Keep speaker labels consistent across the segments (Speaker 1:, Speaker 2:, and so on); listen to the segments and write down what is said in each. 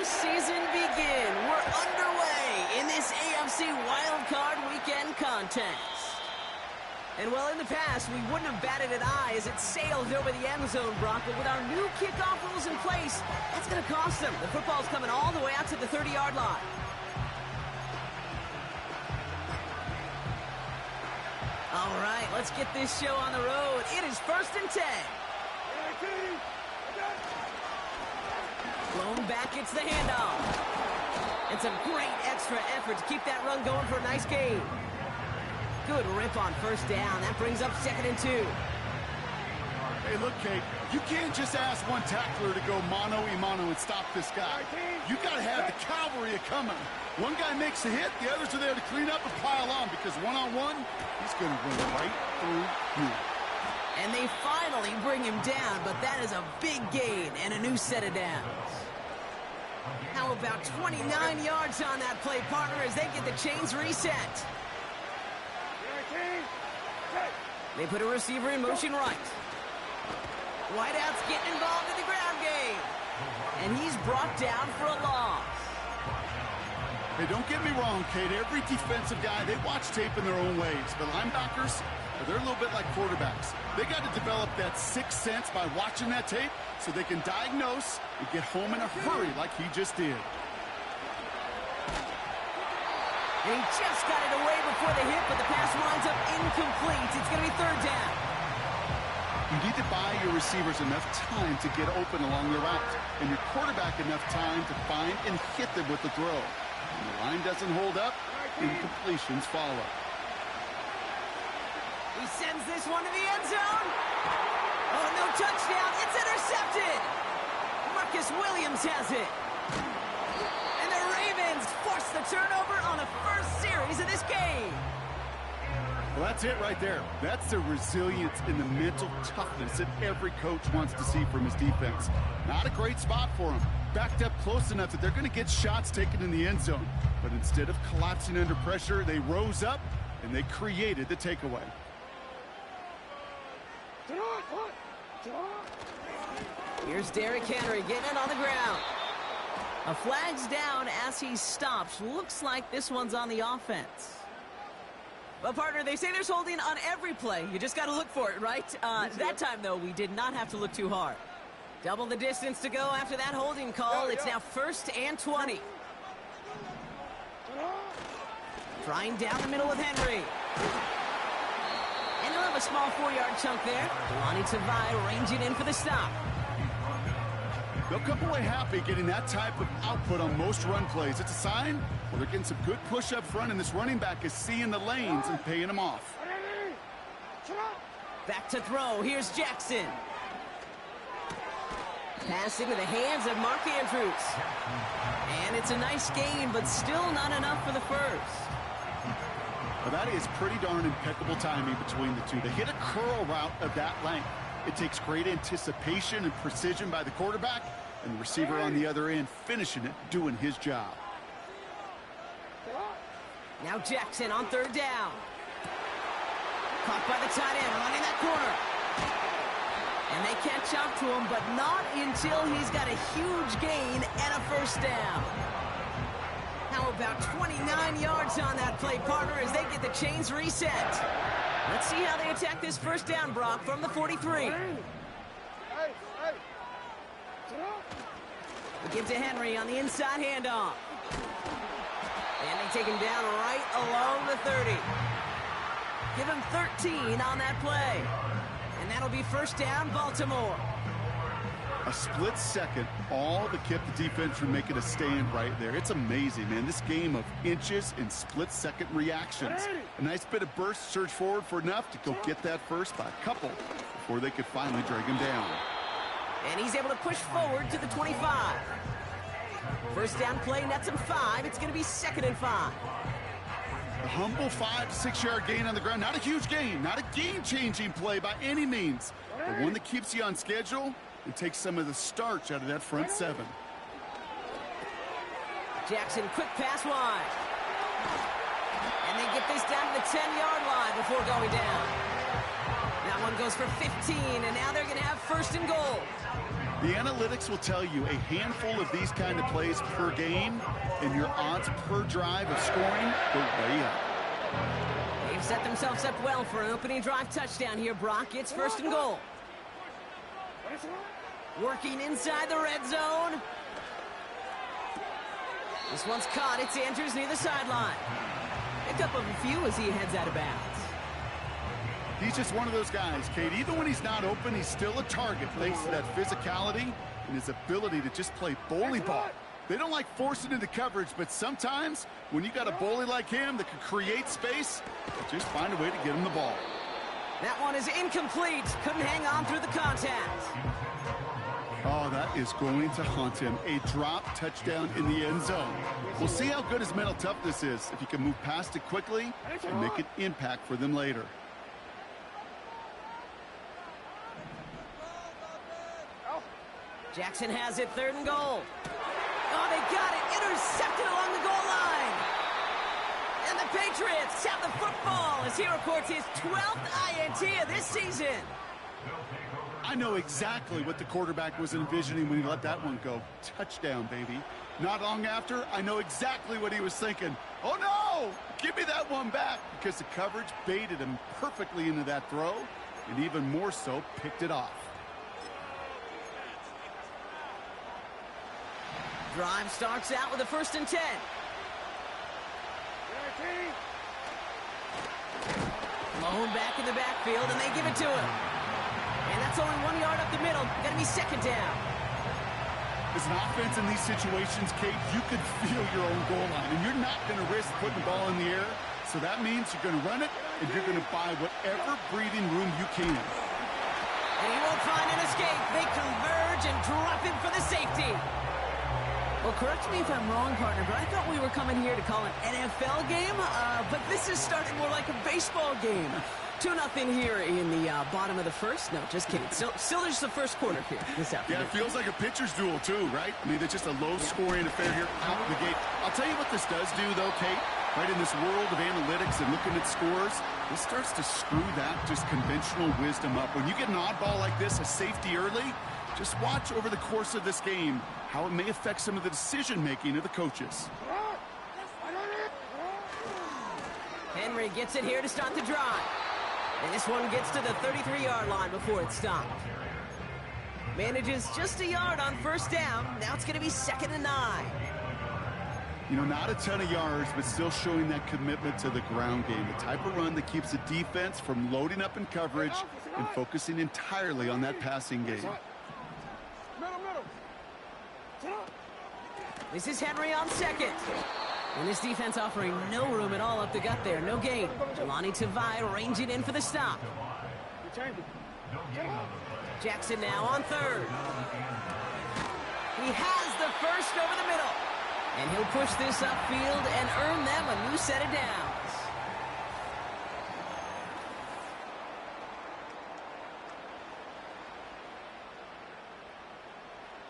Speaker 1: season begin. We're underway in this AFC Wildcard Weekend contest. And well, in the past, we wouldn't have batted an eye as it sailed over the end zone, Brock. But with our new kickoff rules in place, that's going to cost them. The football's coming all the way out to the 30-yard line. All right, let's get this show on the road. It is 1st and 10. Blown back, it's the handoff. It's a great extra effort to keep that run going for a nice gain. Good rip on 1st down. That brings up 2nd and 2.
Speaker 2: Hey, look, Kate, you can't just ask one tackler to go mano-a-mano and stop this guy. You got to have the cavalry coming. One guy makes a hit, the others are there to clean up and pile on, because one-on-one, he's going to run right through you.
Speaker 1: And they finally bring him down, but that is a big gain and a new set of downs. How about 29 yards on that play, partner, as they get the chains reset. They put a receiver in motion right. Whiteout's getting involved in the ground game. And he's brought down for a loss.
Speaker 2: Hey, don't get me wrong, Kate. Every defensive guy, they watch tape in their own ways. The linebackers, they're a little bit like quarterbacks. They got to develop that sixth sense by watching that tape so they can diagnose and get home in a hurry like he just did.
Speaker 1: And he just got it away before the hit, but the pass winds up incomplete. It's going to be 3rd down.
Speaker 2: You need to buy your receivers enough time to get open along the route, and your quarterback enough time to find and hit them with the throw. When the line doesn't hold up, incompletions follow.
Speaker 1: He sends this one to the end zone. Oh, no touchdown. It's intercepted. Marcus Williams has it. And the Ravens force the turnover on the first series of this game.
Speaker 2: Well, that's it right there. That's the resilience and the mental toughness that every coach wants to see from his defense. Not a great spot for him. Backed up close enough that they're going to get shots taken in the end zone. But instead of collapsing under pressure, they rose up and they created the takeaway.
Speaker 1: Here's Derrick Henry getting it on the ground. A flag's down as he stops. Looks like this one's on the offense. Well, partner, they say there's holding on every play. You just got to look for it, right? That time, though, we did not have to look too hard. Double the distance to go after that holding call. It's now 1st and 20. Trying down the middle with Henry. And he'll have a small 4-yard chunk there. Lonnie Tavai ranging in for the stop.
Speaker 2: They'll come away happy getting that type of output on most run plays. It's a sign where they're getting some good push up front, and this running back is seeing the lanes and paying them off.
Speaker 1: Back to throw. Here's Jackson. Pass into the hands of Mark Andrews. And it's a nice gain, but still not enough for the first.
Speaker 2: Well, that is pretty darn impeccable timing between the two. They hit a curl route of that length. It takes great anticipation and precision by the quarterback, and the receiver on the other end finishing it, doing his job.
Speaker 1: Now Jackson on 3rd down. Caught by the tight end, running that corner. And they catch up to him, but not until he's got a huge gain and a 1st down. How about 29 yards on that play, partner, as they get the chains reset. Let's see how they attack this 1st down, Brock, from the 43. We give to Henry on the inside handoff. And they take him down right along the 30. Give him 13 on that play. And that'll be 1st down, Baltimore.
Speaker 2: A split second, all that kept the defense from making a stand right there. It's amazing, man. This game of inches and split-second reactions. A nice bit of burst, surge forward for enough to go get that first by a couple before they could finally drag him down.
Speaker 1: And he's able to push forward to the 25. 1st down play, nets him 5. It's going to be 2nd and 5.
Speaker 2: A humble 5 to 6 yard gain on the ground. Not a huge gain, not a game-changing play by any means, but one that keeps you on schedule and takes some of the starch out of that front 7.
Speaker 1: Jackson, quick pass wide. And they get this down to the 10-yard line before going down. That one goes for 15, and now they're going to have 1st and goal.
Speaker 2: The analytics will tell you a handful of these kind of plays per game, and your odds per drive of scoring go way up.
Speaker 1: They've set themselves up well for an opening drive touchdown here, Brock. It's 1st and goal. Working inside the red zone. This one's caught. It's Andrews near the sideline. Pick up of a few as he heads out of bounds.
Speaker 2: He's just one of those guys, Kate. Even when he's not open, he's still a target thanks to that physicality and his ability to just play bully ball. They don't like forcing into coverage, but sometimes when you got a bully like him that can create space, just find a way to get him the ball.
Speaker 1: That one is incomplete. Couldn't hang on through the contact.
Speaker 2: Oh, that is going to haunt him. A drop touchdown in the end zone. We'll see how good his mental toughness is if he can move past it quickly and make an impact for them later.
Speaker 1: Jackson has it, 3rd and goal. Oh, they got it. Intercepted along the goal line. And the Patriots have the football as he records his 12th INT of this season.
Speaker 2: I know exactly what the quarterback was envisioning when he let that one go. Touchdown, baby. Not long after, I know exactly what he was thinking. Oh, no! Give me that one back, because the coverage baited him perfectly into that throw, and even more so, picked it off.
Speaker 1: Drive starts out with a 1st and 10. Blown back in the backfield, and they give it to him. And that's only 1 yard up the middle. Gonna be 2nd down.
Speaker 2: As an offense in these situations, Kate, you could feel your own goal line, and you're not going to risk putting the ball in the air. So that means you're going to run it, and you're going to buy whatever breathing room you can.
Speaker 1: And he won't find an escape. They converge and drop him for the safety. Well, correct me if I'm wrong, partner, but I thought we were coming here to call an NFL game, but this is starting more like a baseball game. 2-0 here in the bottom of the 1st. No, just kidding. Still there's the 1st quarter here this afternoon.
Speaker 2: Yeah, it feels like a pitcher's duel, too, right? I mean, it's just a low-scoring affair here out the gate. I'll tell you what this does do, though, Kate. Right in this world of analytics and looking at scores, this starts to screw that just conventional wisdom up. When you get an oddball like this, a safety early, just watch over the course of this game how it may affect some of the decision-making of the coaches.
Speaker 1: Henry gets it here to start the drive. And this one gets to the 33-yard line before it's stopped. Manages just a yard on 1st down. Now it's going to be 2nd and 9.
Speaker 2: You know, not a ton of yards, but still showing that commitment to the ground game. The type of run that keeps the defense from loading up in coverage and focusing entirely on that passing game.
Speaker 1: This is Henry on 2nd. And this defense offering no room at all up the gut there. No gain. Jelani Tavai ranging in for the stop. Jackson now on 3rd. He has the 1st over the middle. And he'll push this upfield and earn them a new set of downs.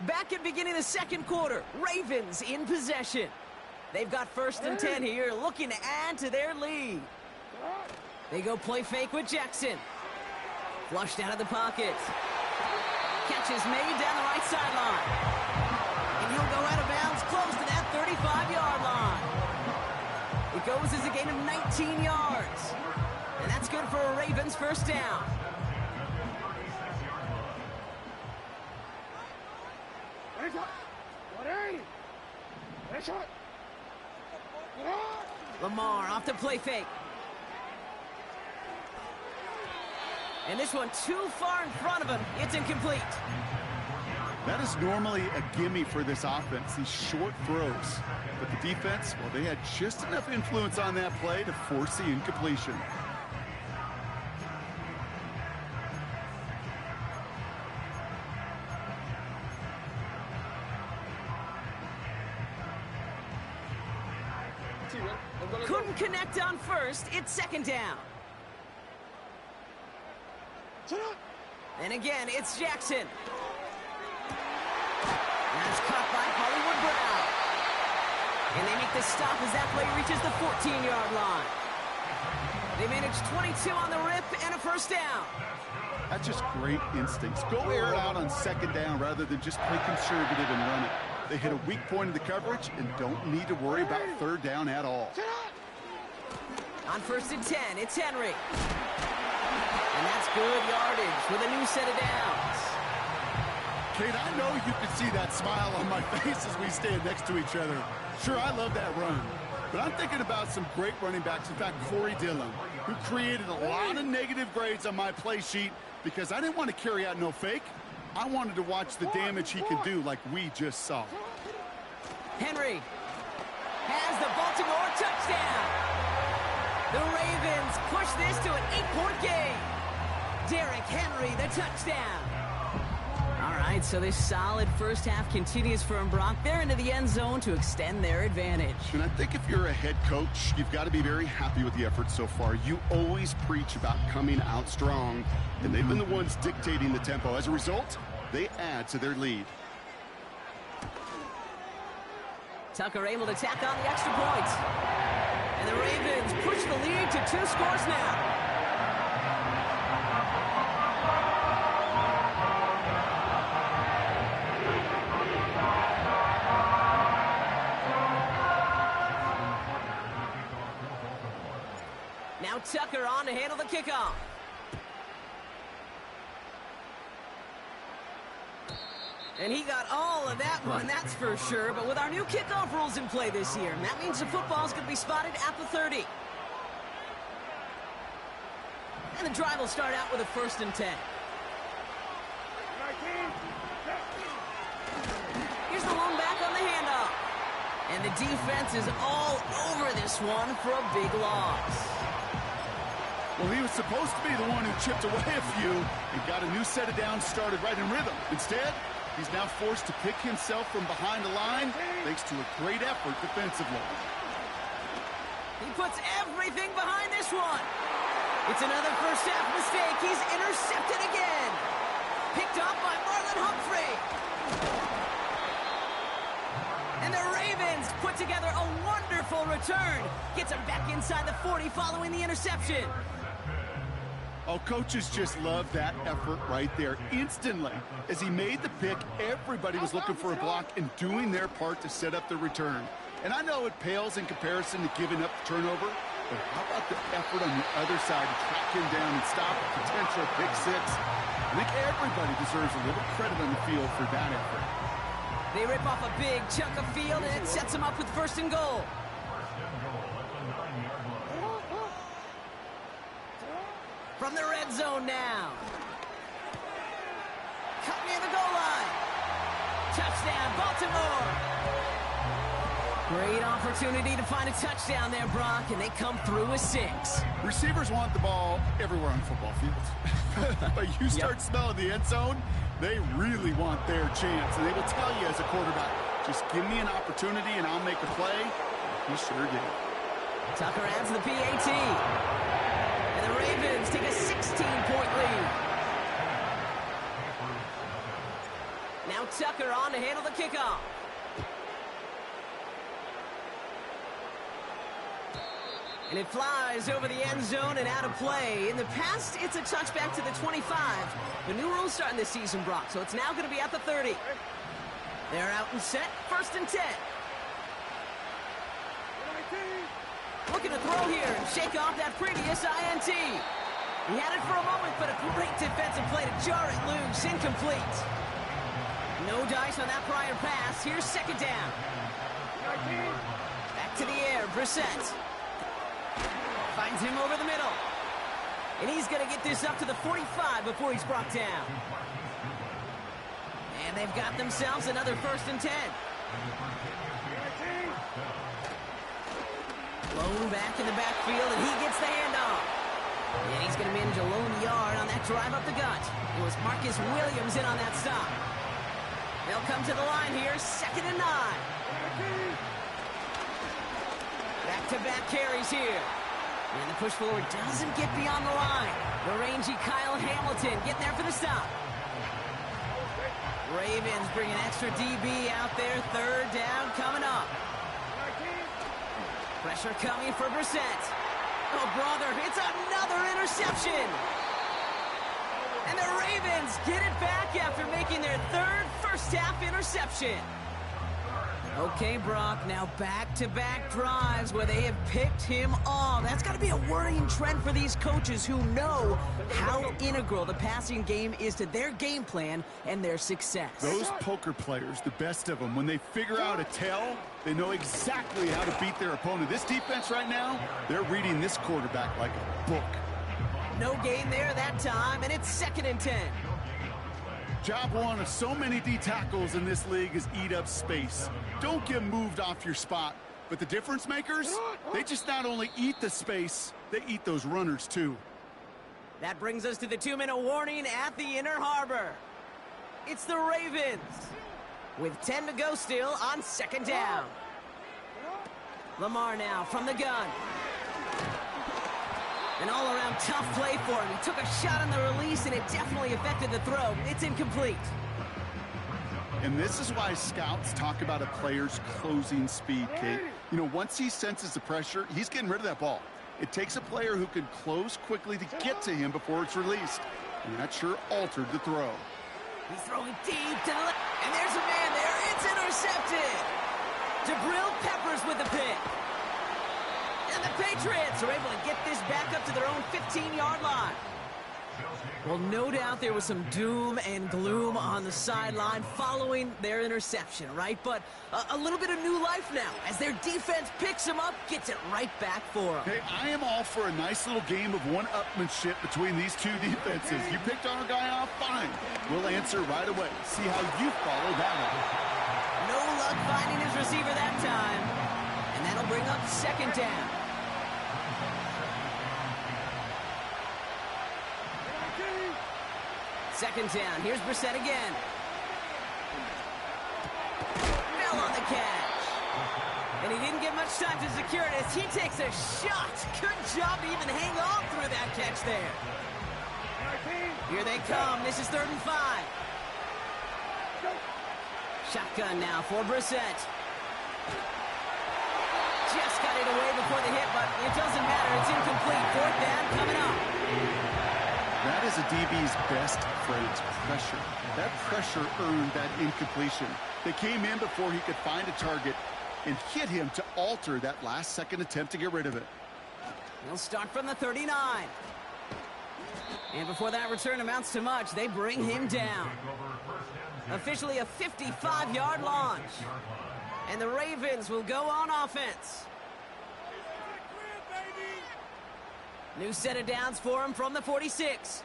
Speaker 1: Back at beginning of the 2nd quarter, Ravens in possession. They've got 1st and 10 here, looking to add to their lead. They go play fake with Jackson. Flushed out of the pocket. Catch is made down the right sideline. And he'll go out of bounds close to that 35-yard line. It goes as a gain of 19 yards. And that's good for a Ravens 1st down. Lamar off the play fake. And this one too far in front of him. It's incomplete.
Speaker 2: That is normally a gimme for this offense, these short throws. But the defense, well, they had just enough influence on that play to force the incompletion.
Speaker 1: Couldn't connect on 1st. It's 2nd down. And again, it's Jackson. That's caught by Hollywood Brown. And they make the stop as that play reaches the 14-yard line. They managed 22 on the rip and a first down.
Speaker 2: That's just great instincts. Go air it out on second down rather than just play conservative and run it. They hit a weak point in the coverage and don't need to worry about third down at all.
Speaker 1: On 1st and 10, it's Henry. And that's good yardage with a new set of downs.
Speaker 2: Kate, I know you can see that smile on my face as we stand next to each other. Sure, I love that run. But I'm thinking about some great running backs. In fact, Corey Dillon, who created a lot of negative grades on my play sheet because I didn't want to carry out no fake. I wanted to watch the damage he could do like we just saw.
Speaker 1: Henry has the Baltimore touchdown. The Ravens push this to an 8-point game. Derrick Henry, the touchdown. All right, so this solid first half continues for Brock. They're into the end zone to extend their advantage.
Speaker 2: And I think if you're a head coach, you've got to be very happy with the effort so far. You always preach about coming out strong, and they've been the ones dictating the tempo. As a result, they add to their lead.
Speaker 1: Tucker able to tack on the extra point. And the Ravens push the lead to 2 scores now. Now Tucker on to handle the kickoff. And he got all of that one, that's for sure. But with our new kickoff rules in play this year, that means the football's going to be spotted at the 30. And the drive will start out with a 1st and 10. Here's the lone back on the handoff. And the defense is all over this one for a big loss.
Speaker 2: Well, he was supposed to be the one who chipped away a few and got a new set of downs started right in rhythm. Instead, he's now forced to pick himself from behind the line thanks to a great effort defensively.
Speaker 1: He puts everything behind this one. It's another first half mistake. He's intercepted again. Picked off by Marlon Humphrey. And the Ravens put together a wonderful return. Gets him back inside the 40 following the interception.
Speaker 2: Oh, coaches just love that effort right there. Instantly, as he made the pick, everybody was looking for a block and doing their part to set up the return. And I know it pales in comparison to giving up the turnover, but how about the effort on the other side to track him down and stop a potential pick six? I think everybody deserves a little credit on the field for that effort.
Speaker 1: They rip off a big chunk of field, and it sets them up with 1st and goal. From the red zone now. Cut near the goal line. Touchdown, Baltimore. Great opportunity to find a touchdown there, Brock, and they come through with 6.
Speaker 2: Receivers want the ball everywhere on football fields. But you start smelling the end zone, they really want their chance. And they will tell you as a quarterback, just give me an opportunity and I'll make a play. He sure did.
Speaker 1: Tucker adds the PAT. And the Ravens take a 16-point lead. Now Tucker on to handle the kickoff. And it flies over the end zone and out of play. In the past, it's a touchback to the 25. The new rules starting this season, Brock, so it's now going to be at the 30. They're out and set, 1st and 10. Looking to throw here and shake off that previous INT. He had it for a moment, but a great defensive play to jar it loose. Incomplete. No dice on that prior pass. Here's 2nd down. Back to the air, Brissett. Finds him over the middle. And he's going to get this up to the 45 before he's brought down. And they've got themselves another 1st and 10. Lone back in the backfield, and he gets the handoff. And he's going to manage a lone yard on that drive up the gut. It was Marcus Williams in on that stop. They'll come to the line here, 2nd and 9. Back-to-back carries here. And the push forward doesn't get beyond the line. The rangy Kyle Hamilton getting there for the stop. Ravens bring an extra DB out there. 3rd down coming up. Pressure coming for Brissett. Oh, brother, it's another interception. And the Ravens get it back after making their third first-half interception. Okay, Brock, now back-to-back drives where they have picked him off. That's got to be a worrying trend for these coaches who know how integral the passing game is to their game plan and their success.
Speaker 2: Those poker players, the best of them, when they figure out a tell, they know exactly how to beat their opponent. This defense right now, they're reading this quarterback like a book.
Speaker 1: No gain there that time, and it's 2nd and 10.
Speaker 2: Job one of so many D tackles in this league is eat up space. Don't get moved off your spot. But the difference makers, they just not only eat the space, they eat those runners too.
Speaker 1: That brings us to the 2-minute warning at the Inner Harbor. It's the Ravens with 10 to go still on 2nd down. Lamar now from the gun. An all-around tough play for him. He took a shot on the release, and it definitely affected the throw. It's incomplete.
Speaker 2: And this is why scouts talk about a player's closing speed, Kate. You know, once he senses the pressure, he's getting rid of that ball. It takes a player who can close quickly to get to him before it's released. And that sure altered the throw.
Speaker 1: He's throwing deep to the left. And there's a man there. It's intercepted. Jabril Peppers with the pick. And the Patriots are able to get this back up to their own 15-yard line. Well, no doubt there was some doom and gloom on the sideline following their interception, right? But a little bit of new life now as their defense picks them up, gets it right back for them.
Speaker 2: Hey, I am all for a nice little game of one-upmanship between these two defenses. You picked our guy off, fine. We'll answer right away. See how you follow that up.
Speaker 1: No luck finding his receiver that time. And that'll bring up 2nd down. Second down. Here's Brissett again. Fell on the catch. And he didn't get much time to secure it as he takes a shot. Good job to even hang on through that catch there. Here they come. This is 3rd and 5. Shotgun now for Brissett. Just got it away before the hit, but it doesn't matter. It's incomplete. 4th down coming up.
Speaker 2: That is a DB's best friend, pressure. That pressure earned that incompletion. They came in before he could find a target and hit him to alter that last-second attempt to get rid of it.
Speaker 1: He'll start from the 39. And before that return amounts to much, they bring him down. Officially a 55-yard launch. And the Ravens will go on offense. New set of downs for him from the 46.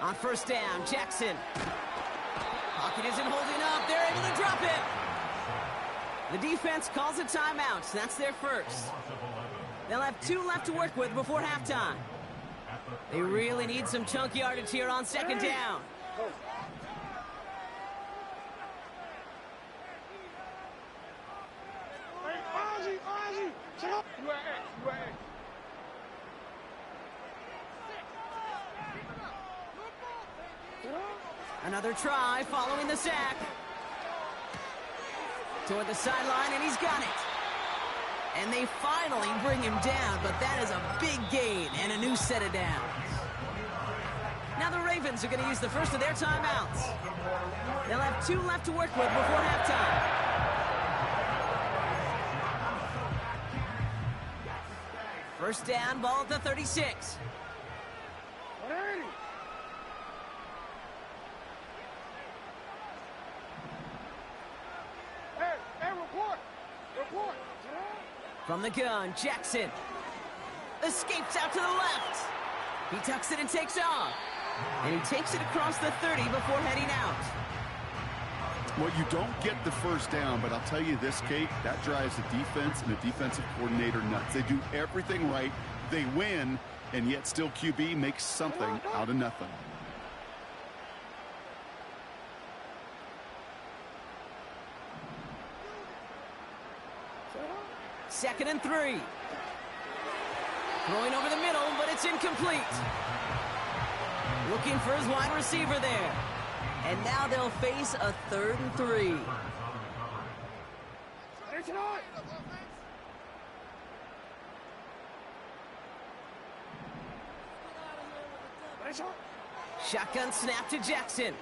Speaker 1: On 1st down, Jackson. Pocket isn't holding up. They're able to drop it. The defense calls a timeout. That's their first. They'll have 2 left to work with before halftime. They really need some chunk yardage here on 2nd down. Another try following the sack. Toward the sideline, and he's got it. And they finally bring him down, but that is a big gain and a new set of downs. Now the Ravens are going to use the first of their timeouts. They'll have 2 left to work with before halftime. First down, ball at the 36. From the gun, Jackson escapes out to the left. He tucks it and takes off. And he takes it across the 30 before heading out.
Speaker 2: Well, you don't get the first down, but I'll tell you this, Kate, that drives the defense and the defensive coordinator nuts. They do everything right. They win, and yet still QB makes something out of nothing.
Speaker 1: Second and 3. Throwing over the middle, but it's incomplete. Looking for his wide receiver there. And now they'll face a 3rd and 3. Shotgun snap to Jackson.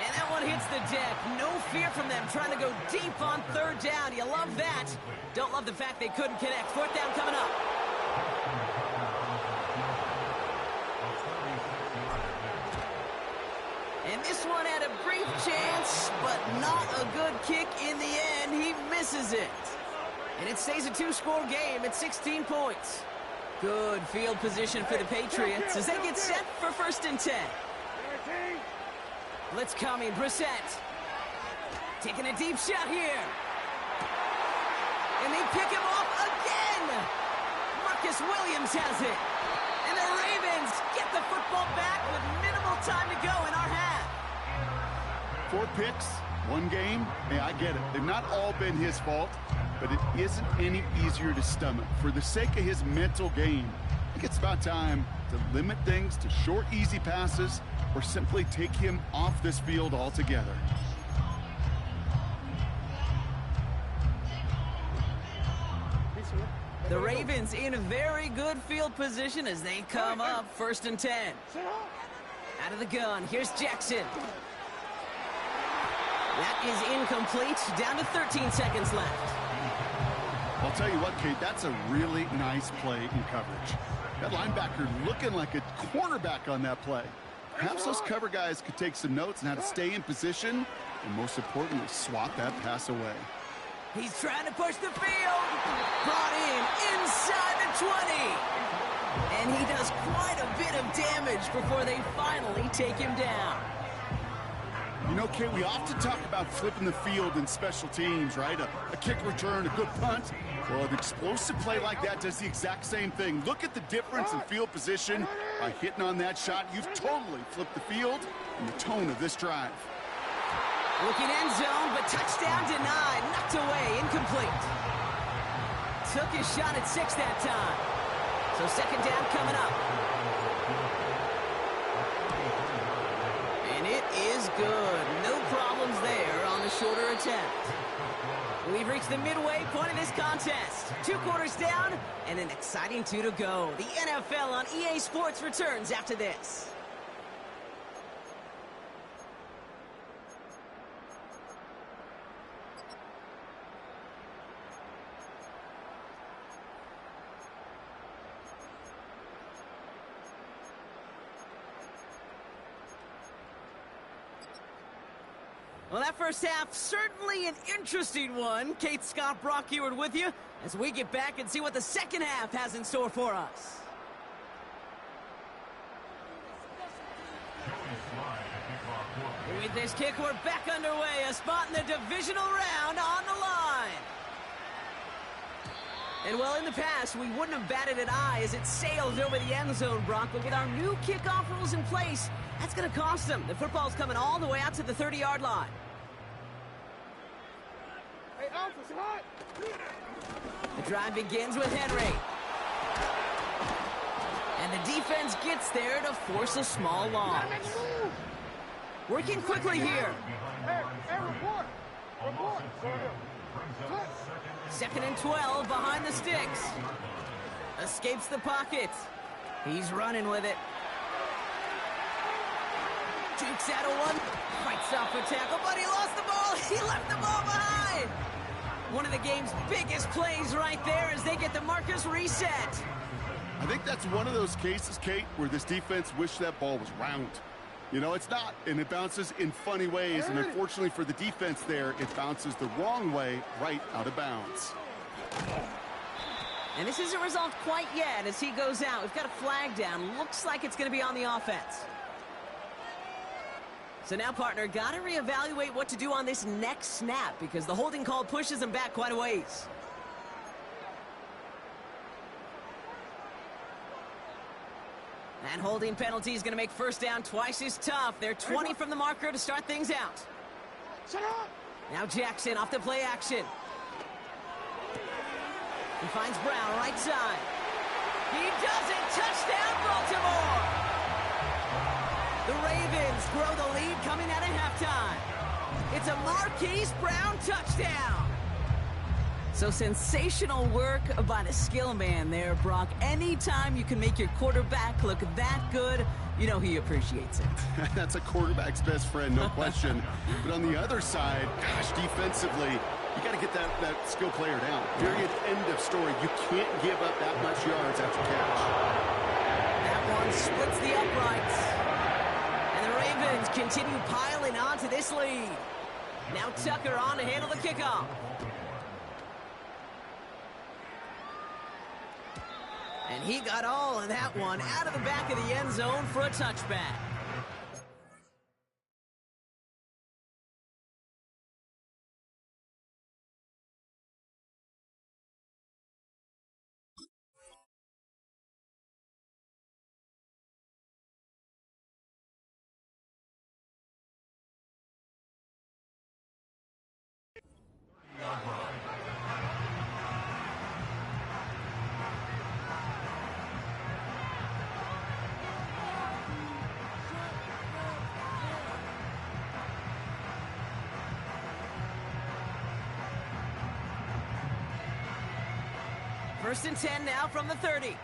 Speaker 1: And that one hits the deck. No fear from them trying to go deep on third down. You love that. Don't love the fact they couldn't connect. Fourth down coming up. And this one had a brief chance, but not a good kick in the end. He misses it. And it stays a two-score game at 16 points. Good field position for the Patriots as they get set for 1st and 10. Blitz coming, Brissett. Taking a deep shot here. And they pick him off again. Marcus Williams has it. And the Ravens get the football back with minimal time to go in our half.
Speaker 2: 4 picks, 1 game. Hey, I get it. They've not all been his fault, but it isn't any easier to stomach. For the sake of his mental game, I think it's about time to limit things to short, easy passes or simply take him off this field altogether.
Speaker 1: The Ravens in very good field position as they come up 1st and 10. Out of the gun, here's Jackson. That is incomplete, down to 13 seconds left.
Speaker 2: I'll tell you what, Kate, that's a really nice play in coverage. That linebacker looking like a cornerback on that play. Perhaps those cover guys could take some notes on how to stay in position and, most importantly, swat that pass away.
Speaker 1: He's trying to push the field. Brought in inside the 20. And he does quite a bit of damage before they finally take him down.
Speaker 2: You know, Kate, we often talk about flipping the field in special teams, right? A kick return, a good punt. Well, an explosive play like that does the exact same thing. Look at the difference in field position. By hitting on that shot, you've totally flipped the field and the tone of this drive.
Speaker 1: Looking end zone, but touchdown denied. Knocked away, incomplete. Took his shot at 6 that time. So 2nd down coming up. And it is good. No problems there on the shorter attempt. We've reached the midway point of this contest. 2 quarters down and an exciting 2 to go. The NFL on EA Sports returns after this. Well, that first half, certainly an interesting one. Kate, Scott, Brock Ewart with you as we get back and see what the second half has in store for us. With this kick, we're back underway. A spot in the divisional round on the line. And, well, in the past, we wouldn't have batted an eye as it sails over the end zone, Brock. But with our new kickoff rules in place, that's going to cost them. The football's coming all the way out to the 30-yard line.
Speaker 3: Hey, Alpha, hot.
Speaker 1: The drive begins with Henry. And the defense gets there to force a small loss. Working quickly here.
Speaker 3: Hey, report. Report.
Speaker 1: 2nd and 12 behind the sticks. Escapes the pocket. He's running with it. Jukes out of one. Fights off a tackle, but he lost the ball. He left the ball behind. One of the game's biggest plays right there as they get the Marcus reset.
Speaker 2: I think that's one of those cases, Kate, where this defense wished that ball was round. You know, it's not, and it bounces in funny ways, and unfortunately for the defense there, it bounces the wrong way right out of bounds.
Speaker 1: And this isn't resolved quite yet as he goes out. We've got a flag down. Looks like it's going to be on the offense. So now, partner, got to reevaluate what to do on this next snap because the holding call pushes him back quite a ways. And holding penalty is going to make 1st down twice as tough. They're 20 from the marker to start things out. Now Jackson off the play action. He finds Brown right side. He does it. Touchdown, Baltimore. The Ravens grow the lead coming out at halftime. It's a Marquise Brown touchdown. So sensational work by the skill man there, Brock. Anytime you can make your quarterback look that good, you know he appreciates it.
Speaker 2: That's a quarterback's best friend, no question. But on the other side, gosh, defensively, you got to get that skill player down. Period, end of story. You can't give up that much yards after catch.
Speaker 1: That one splits the uprights. And the Ravens continue piling on to this lead. Now Tucker on to handle the kickoff. And he got all of that one out of the back of the end zone for a touchback. First and 10 now from the 30.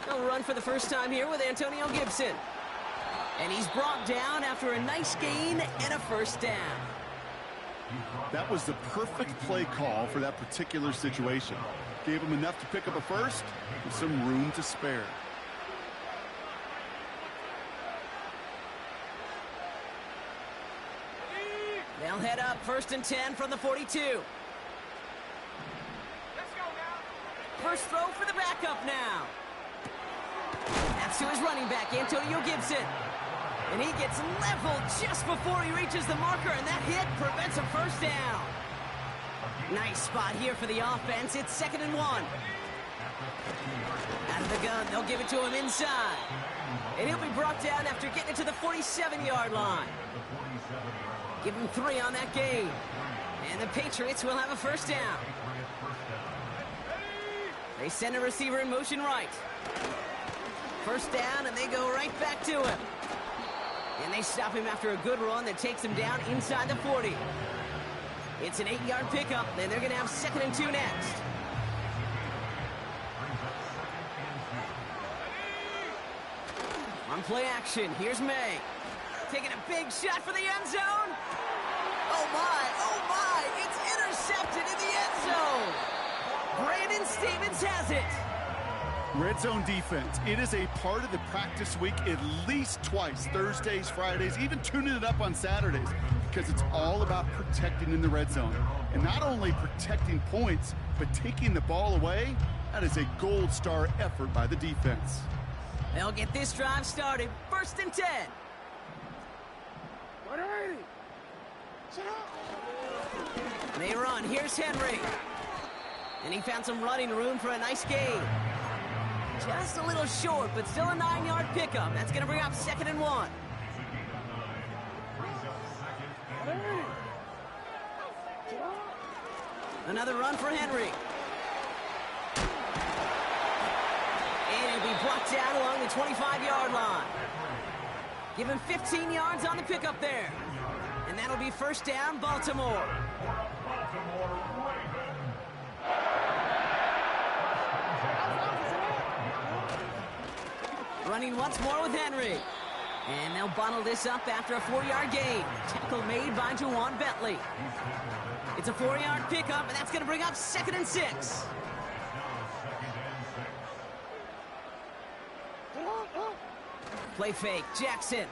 Speaker 1: He'll run for the first time here with Antonio Gibson. And he's brought down after a nice gain and a first down.
Speaker 2: That was the perfect play call for that particular situation. Gave him enough to pick up a first with some room to spare.
Speaker 1: They'll head up first and 10 from the 42.
Speaker 3: Let's go now.
Speaker 1: First throw for the backup now. That's to his running back, Antonio Gibson. And he gets leveled just before he reaches the marker, and that hit prevents a first down. Nice spot here for the offense. It's 2nd and 1. Out of the gun, they'll give it to him inside. And he'll be brought down after getting it to the 47-yard line. Give him 3 on that game. And the Patriots will have a first down. They send a receiver in motion right. First down, and they go right back to him. And they stop him after a good run that takes him down inside the 40. It's an 8-yard pickup, and they're going to have 2nd and 2 next. On play action, here's May. Taking a big shot for the end zone. Oh my, it's intercepted in the end zone. Brandon Stevens has it.
Speaker 2: Red zone defense, it is a part of the practice week at least twice, Thursdays, Fridays, even tuning it up on Saturdays, because it's all about protecting in the red zone. And not only protecting points, but taking the ball away. That is a gold star effort by the defense.
Speaker 1: They'll get this drive started. 1st and 10. They run. Here's Henry. And he found some running room for a nice gain. Just a little short, but still a 9-yard pickup. That's going to bring up 2nd and 1. Another run for Henry. And he'll be brought down along the 25-yard line. Give him 15 yards on the pickup there. And that'll be first down, Baltimore. Running once more with Henry. And they'll bottle this up after a 4-yard gain. Tackle made by Juwan Bentley. It's a 4-yard pickup, and that's going to bring up 2nd and 6. Play fake, Jackson.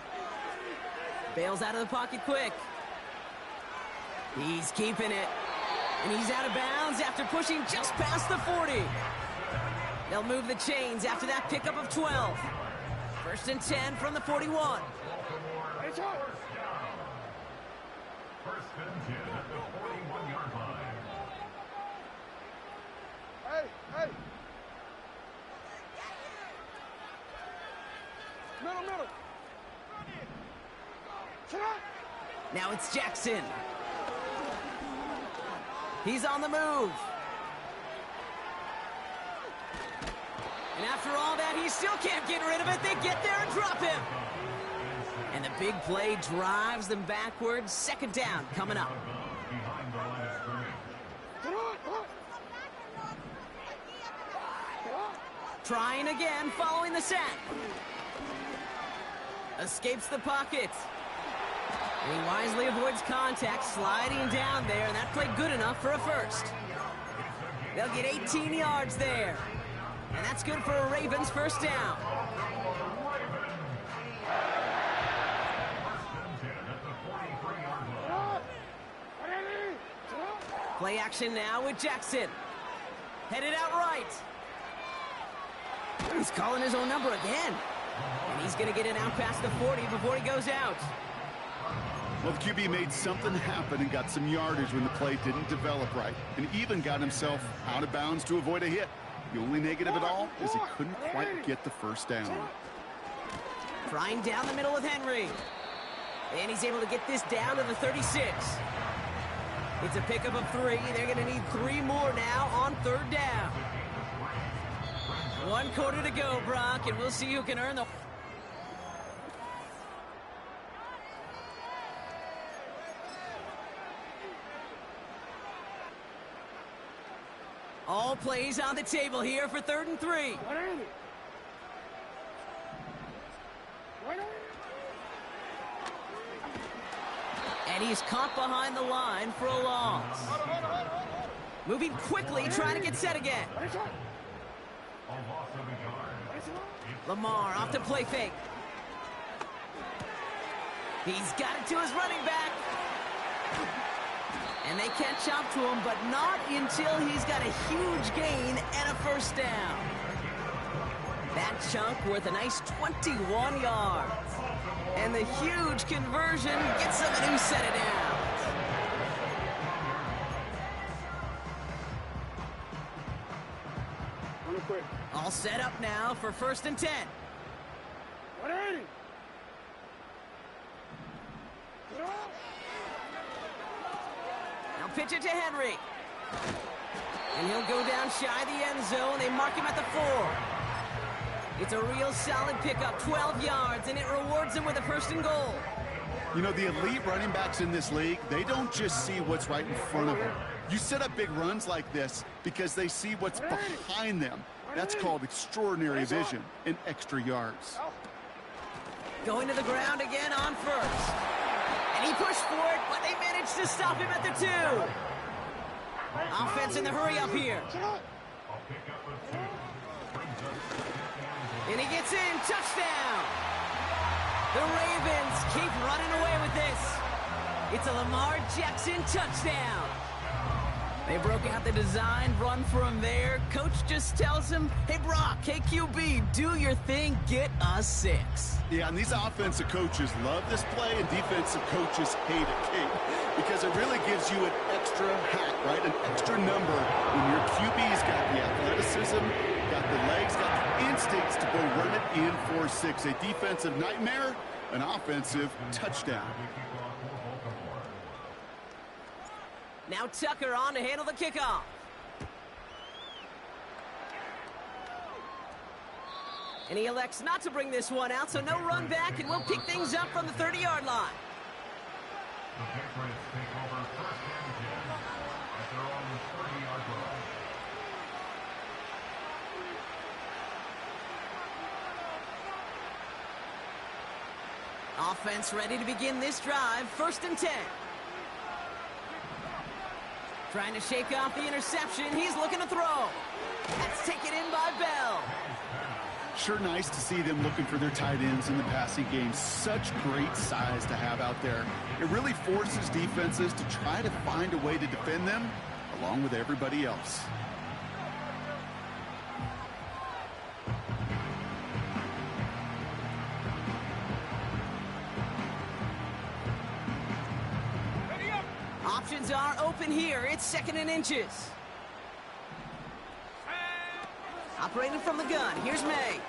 Speaker 1: Bails out of the pocket quick. He's keeping it. And he's out of bounds after pushing just past the 40. They'll move the chains after that pickup of 12. 1st and 10 from the 41.
Speaker 3: Hey, Charles.
Speaker 4: First and 10 at the 41-yard line.
Speaker 3: Hey. Middle.
Speaker 1: Now it's Jackson. He's on the move. And after all that, he still can't get rid of it. They get there and drop him. And the big play drives them backwards. Second down coming up.
Speaker 4: Behind the line of scrimmage.
Speaker 1: Trying again, following the sack. Escapes the pocket. And he wisely avoids contact, sliding down there, and that played good enough for a first. They'll get 18 yards there. And that's good for a Ravens first down. Play action now with Jackson. Headed out right. He's calling his own number again. And he's going to get it out past the 40 before he goes out.
Speaker 2: Well, the QB made something happen and got some yardage when the play didn't develop right, and even got himself out of bounds to avoid a hit. The only negative at all is he couldn't quite get the first down.
Speaker 1: Trying down the middle with Henry. And he's able to get this down to the 36. It's a pickup of 3. They're going to need 3 more now on third down. 1 quarter to go, Brock, and we'll see who can earn the... All plays on the table here for 3rd and 3. And he's caught behind the line for a loss. Moving quickly, trying to get set again. Lamar off to play fake. He's got it to his running back. And they catch up to him, but not until he's got a huge gain and a first down. That chunk worth a nice 21 yards. And the huge conversion gets them a new set of downs. All set up now for 1st and 10.
Speaker 3: 180.
Speaker 1: Now pitch it to Henry. And he'll go down shy of the end zone. They mark him at the 4. It's a real solid pickup, 12 yards, and it rewards him with a 1st and goal.
Speaker 2: You know, the elite running backs in this league, they don't just see what's right in front of them. You set up big runs like this because they see what's behind them. That's called extraordinary vision and extra yards.
Speaker 1: Going to the ground again on 1st. And he pushed for it, but they managed to stop him at the 2. Offense in the hurry up here. And he gets in, touchdown. The Ravens keep running away with this. It's a Lamar Jackson touchdown. They broke out the design run for him there. Coach just tells him, hey, Brock, hey, QB, do your thing, get us 6.
Speaker 2: Yeah, and these offensive coaches love this play, and defensive coaches hate it, Kate, because it really gives you an extra hat, right, an extra number when your QB's got the athleticism, got the legs, got the instincts to go run it in for 6. A defensive nightmare, an offensive touchdown.
Speaker 1: Now Tucker on to handle the kickoff. And he elects not to bring this one out, so no run back, and we'll pick things up from the 30-yard line.
Speaker 4: The Patriots take over 1st and 10 at their own 30-yard line.
Speaker 1: Offense ready to begin this drive, 1st and 10. Trying to shake off the interception. He's looking to throw. That's taken in by Bell.
Speaker 2: Sure nice to see them looking for their tight ends in the passing game. Such great size to have out there. It really forces defenses to try to find a way to defend them along with everybody else.
Speaker 1: Options are open here. It's 2nd and inches. Operating from the gun. Here's May.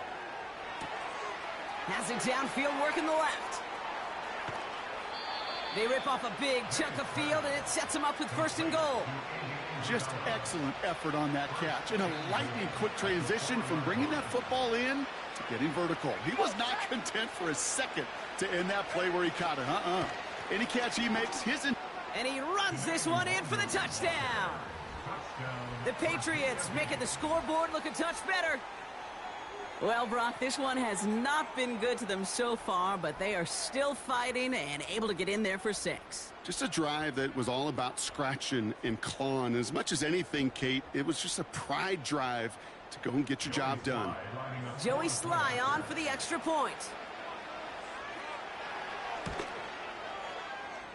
Speaker 1: Has it downfield, working the left. They rip off a big chunk of field, and it sets them up with 1st and goal.
Speaker 2: Just excellent effort on that catch. And a lightning quick transition from bringing that football in to getting vertical. He was not content for a second to end that play where he caught it. Any catch he makes,
Speaker 1: and he runs this one in for the touchdown. The Patriots making the scoreboard look a touch better. Well, Brock, this one has not been good to them so far, but they are still fighting and able to get in there for 6.
Speaker 2: Just a drive that was all about scratching and clawing. As much as anything, Kate, it was just a pride drive to go and get your job done.
Speaker 1: Joey Sly on for the extra point.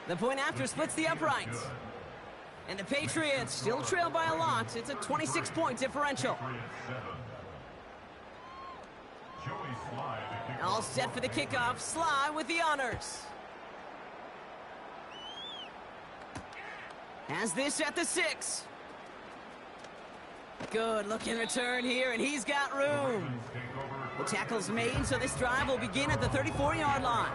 Speaker 1: The point after splits the uprights. And the Patriots still trail by a lot. It's a 26-point differential. All set for the kickoff. Sly with the honors. Has this at the 6. Good looking return here, and he's got room. The tackle's made, so this drive will begin at the 34-yard line.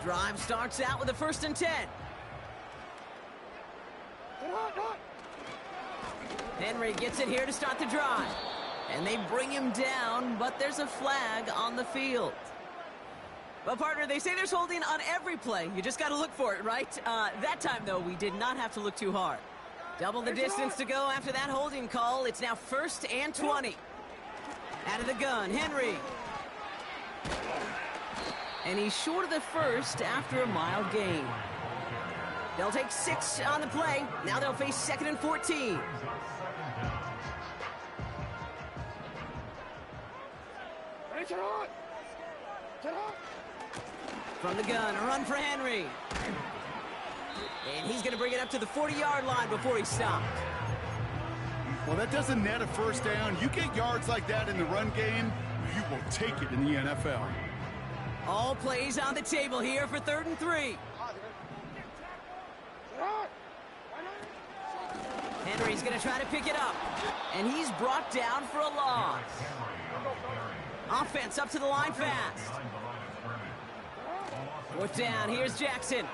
Speaker 1: Drive starts out with a 1st and 10. Henry gets it here to start the drive. And they bring him down, but there's a flag on the field. Well, partner, they say there's holding on every play. You just got to look for it, right? That time, though, we did not have to look too hard. Double the distance to go after that holding call. It's now 1st and 20. Out of the gun, Henry. And he's short of the 1st after a mile gain. They'll take 6 on the play. Now they'll face 2nd and 14. From the gun, a run for Henry. And he's going to bring it up to the 40-yard line before he's stopped.
Speaker 2: Well, that doesn't net a 1st down. You get yards like that in the run game, you will take it in the NFL.
Speaker 1: All plays on the table here for 3rd and 3. Henry's going to try to pick it up. And he's brought down for a loss. Offense up to the line fast. 4th down, here's Jackson.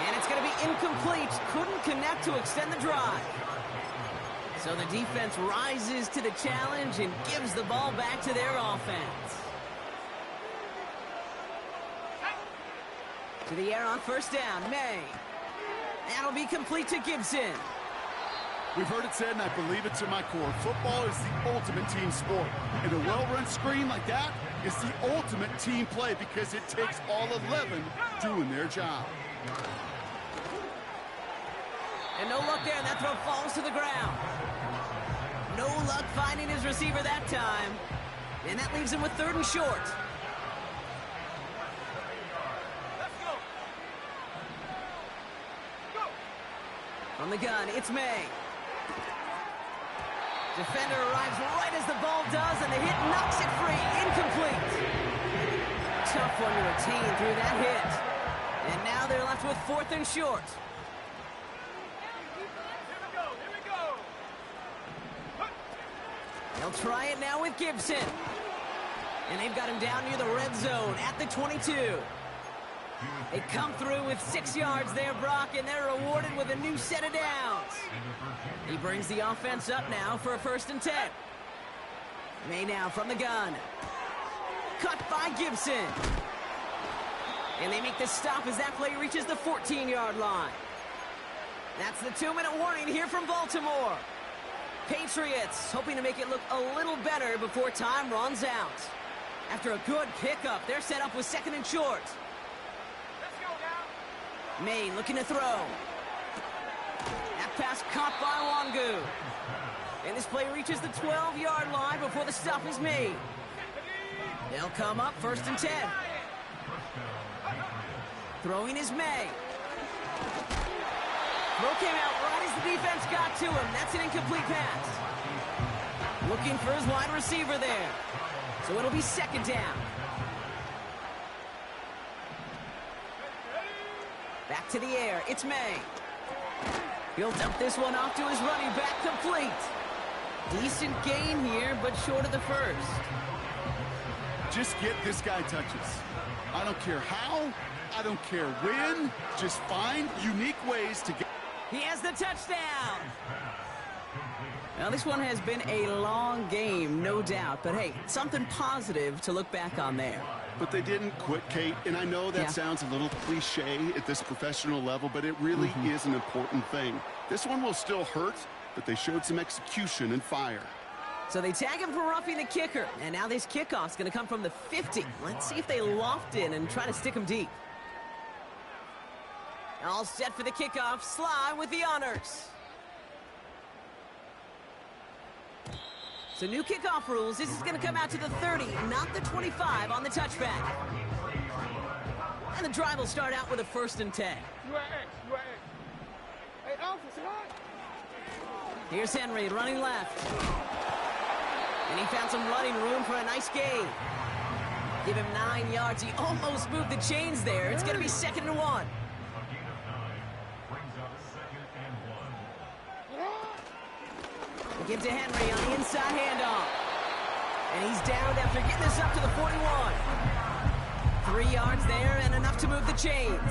Speaker 1: And it's going to be incomplete. Couldn't connect to extend the drive. So the defense rises to the challenge and gives the ball back to their offense. To the air on 1st down, May. That'll be complete to Gibson.
Speaker 2: We've heard it said, and I believe it to my core, football is the ultimate team sport. And a well-run screen like that is the ultimate team play because it takes all 11 doing their job.
Speaker 1: And no luck there, and that throw falls to the ground. No luck finding his receiver that time. And that leaves him with 3rd and short. On the gun, it's May. Defender arrives right as the ball does, and the hit knocks it free. Incomplete. Tough one to retain through that hit. And now they're left with 4th and short. They'll try it now with Gibson. And they've got him down near the red zone at the 22. They come through with 6 yards there, Brock, and they're rewarded with a new set of downs. He brings the offense up now for a 1st and 10. May now from the gun. Cut by Gibson. And they make the stop as that play reaches the 14-yard line. That's the 2-minute warning here from Baltimore. Patriots hoping to make it look a little better before time runs out. After a good pickup, they're set up with 2nd and short. May looking to throw. That pass caught by Wangu. And this play reaches the 12-yard line before the stop is made. They'll come up 1st and 10. Throwing is May. Throw came out right as the defense got to him. That's an incomplete pass. Looking for his wide receiver there. So it'll be 2nd down. Back to the air, it's May. He'll dump this one off to his running back, complete. Decent gain here, but short of the 1st.
Speaker 2: Just get this guy touches. I don't care how, I don't care when, just find unique ways to get...
Speaker 1: He has the touchdown. Now, this one has been a long game, no doubt. But, hey, something positive to look back on there.
Speaker 2: But they didn't quit, Kate. And I know that sounds a little cliche at this professional level, but it really is an important thing. This one will still hurt, but they showed some execution and fire.
Speaker 1: So they tag him for roughing the kicker. And now this kickoff's going to come from the 50. Let's see if they loft in and try to stick him deep. All set for the kickoff. Sly with the honors. So new kickoff rules. This is going to come out to the 30, not the 25 on the touchback. And the drive will start out with a 1st and 10.
Speaker 3: Hey, Alpha,
Speaker 1: Here's Henry running left. And he found some running room for a nice gain. Give him 9 yards. He almost moved the chains there. It's going to be 2nd and 1. Give to Henry on the inside handoff. And he's downed after getting this up to the 41. 3 yards there and enough to move the chains.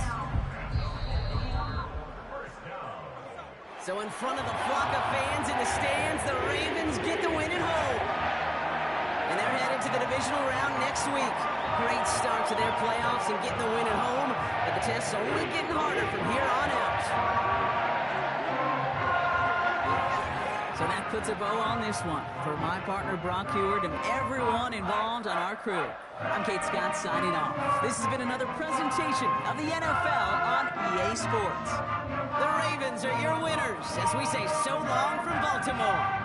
Speaker 1: So in front of the flock of fans in the stands, the Ravens get the win at home. And they're headed to the divisional round next week. Great start to their playoffs and getting the win at home. But the test's only getting harder from here on out. So that puts a bow on this one. For my partner, Brock Heward, and everyone involved on our crew, I'm Kate Scott signing off. This has been another presentation of the NFL on EA Sports. The Ravens are your winners as we say so long from Baltimore.